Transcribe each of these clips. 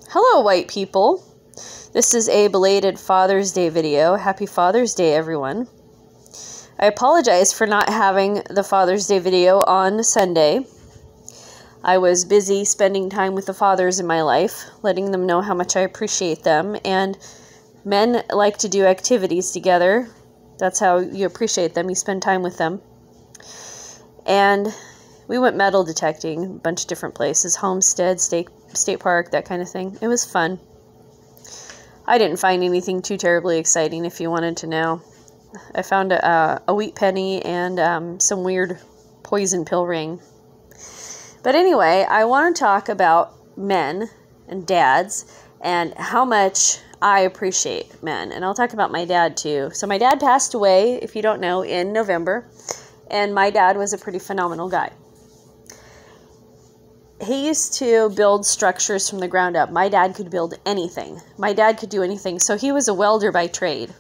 Hello, white people. This is a belated Father's Day video. Happy Father's Day, everyone. I apologize for not having the Father's Day video on Sunday. I was busy spending time with the fathers in my life, letting them know how much I appreciate them, and men like to do activities together. That's how you appreciate them. You spend time with them. And we went metal detecting a bunch of different places, Homestead, State Park, that kind of thing. It was fun. I didn't find anything too terribly exciting, if you wanted to know. I found a wheat penny and some weird poison pill ring. But anyway, I want to talk about men and dads and how much I appreciate men. And I'll talk about my dad too. So my dad passed away, if you don't know, in November. And my dad was a pretty phenomenal guy. He used to build structures from the ground up. My dad could build anything. My dad could do anything. So he was a welder by trade.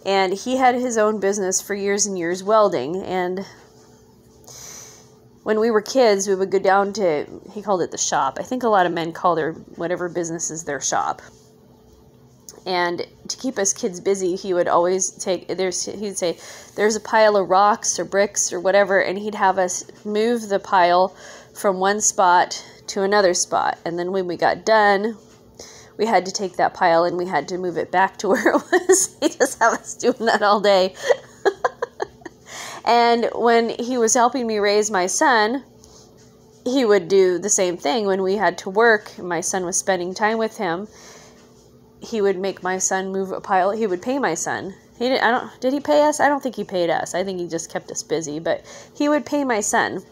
And he had his own business for years and years welding. And when we were kids, we would go down to, he called it the shop. I think a lot of men call their whatever business is their shop. And to keep us kids busy, he would always he'd say, there's a pile of rocks or bricks or whatever, and he'd have us move the pile from one spot to another spot. And then when we got done, we had to take that pile and we had to move it back to where it was. He just had us doing that all day. And when he was helping me raise my son, he would do the same thing. When we had to work and my son was spending time with him, he would make my son move a pile. He would pay my son. Did he pay us? I don't think he paid us. I think he just kept us busy. But he would pay my son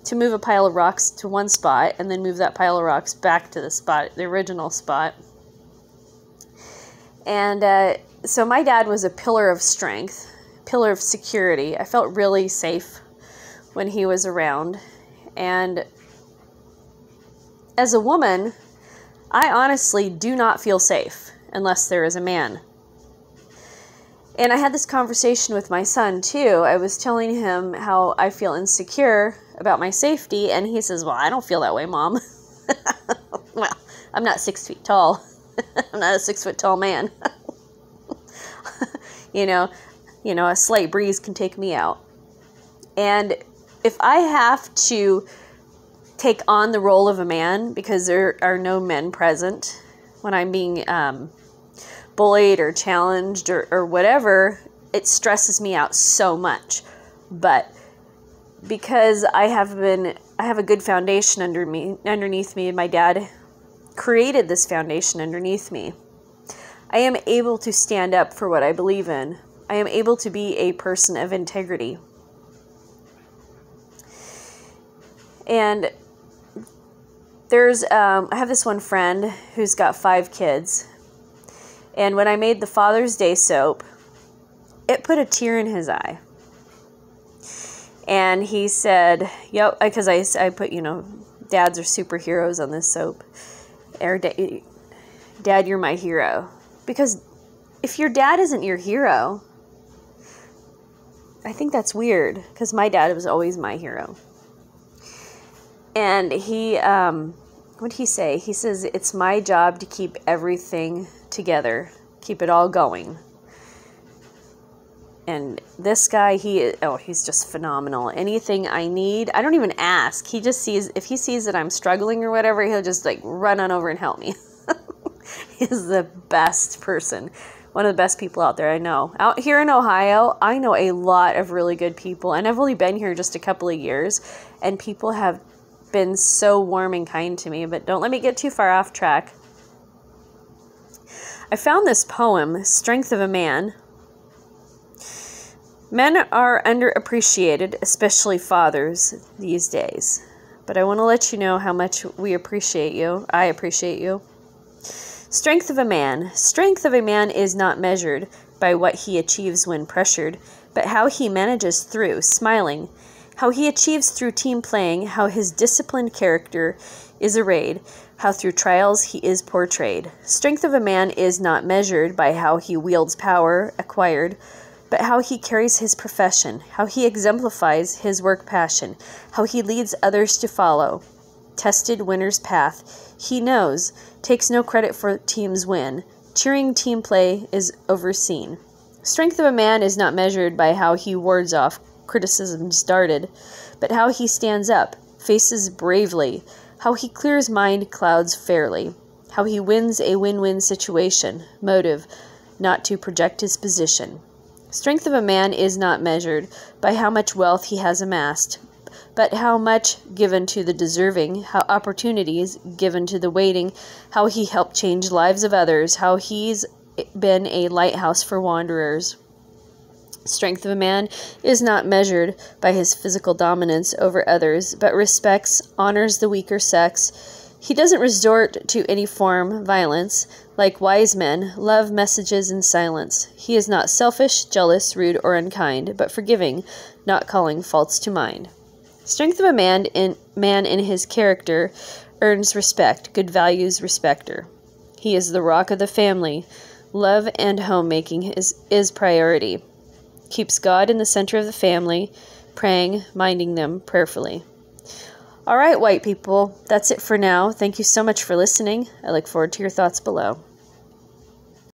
to move a pile of rocks to one spot and then move that pile of rocks back to the original spot. And so my dad was a pillar of strength, pillar of security. I felt really safe when he was around. And as a woman, I honestly do not feel safe unless there is a man. And I had this conversation with my son too. I was telling him how I feel insecure about my safety, and he says, well, I don't feel that way, Mom. Well, I'm not 6 feet tall. I'm not a 6 foot tall man. You know, a slight breeze can take me out. And if I have to take on the role of a man because there are no men present when I'm being bullied or challenged or whatever, it stresses me out so much. But because I have a good foundation underneath me, and my dad created this foundation underneath me, I am able to stand up for what I believe in. I am able to be a person of integrity. And I have this one friend who's got 5 kids. And when I made the Father's Day soap, it put a tear in his eye. And he said, yep, because I put, dads are superheroes on this soap. Or, Dad, you're my hero. Because if your dad isn't your hero, I think that's weird. Because my dad was always my hero. And what did he say? He says, it's my job to keep everything together. Keep it all going. And this guy, he's just phenomenal. Anything I need, I don't even ask. He just sees, if he sees that I'm struggling or whatever, he'll just run on over and help me. He's the best person. One of the best people out there I know. Out here in Ohio, I know a lot of really good people. And I've only been here just a couple of years. And people have been so warm and kind to me. But don't let me get too far off track. I found this poem, Strength of a Man. Men are underappreciated, especially fathers, these days. But I want to let you know how much we appreciate you. I appreciate you. Strength of a man. Strength of a man is not measured by what he achieves when pressured, but how he manages through, smiling. How he achieves through team playing, how his disciplined character is arrayed, how through trials he is portrayed. Strength of a man is not measured by how he wields power acquired, but how he carries his profession, how he exemplifies his work passion, how he leads others to follow. tested winner's path. He knows, takes no credit for team's win. Cheering team play is overseen. Strength of a man is not measured by how he wards off criticisms darted, but how he stands up, faces bravely, how he clears mind clouds fairly, how he wins a win-win situation, motive, not to project his position. Strength of a man is not measured by how much wealth he has amassed, but how much given to the deserving, how opportunities given to the waiting, how he helped change lives of others, how he's been a lighthouse for wanderers. Strength of a man is not measured by his physical dominance over others, but respects, honors the weaker sex. He doesn't resort to any form violence. Like wise men, love messages in silence. He is not selfish, jealous, rude, or unkind, but forgiving, not calling faults to mind. Strength of a man in his character earns respect, good values, respecter. He is the rock of the family. Love and homemaking is priority. Keeps God in the center of the family, praying, minding them prayerfully. All right, white people, that's it for now. Thank you so much for listening. I look forward to your thoughts below.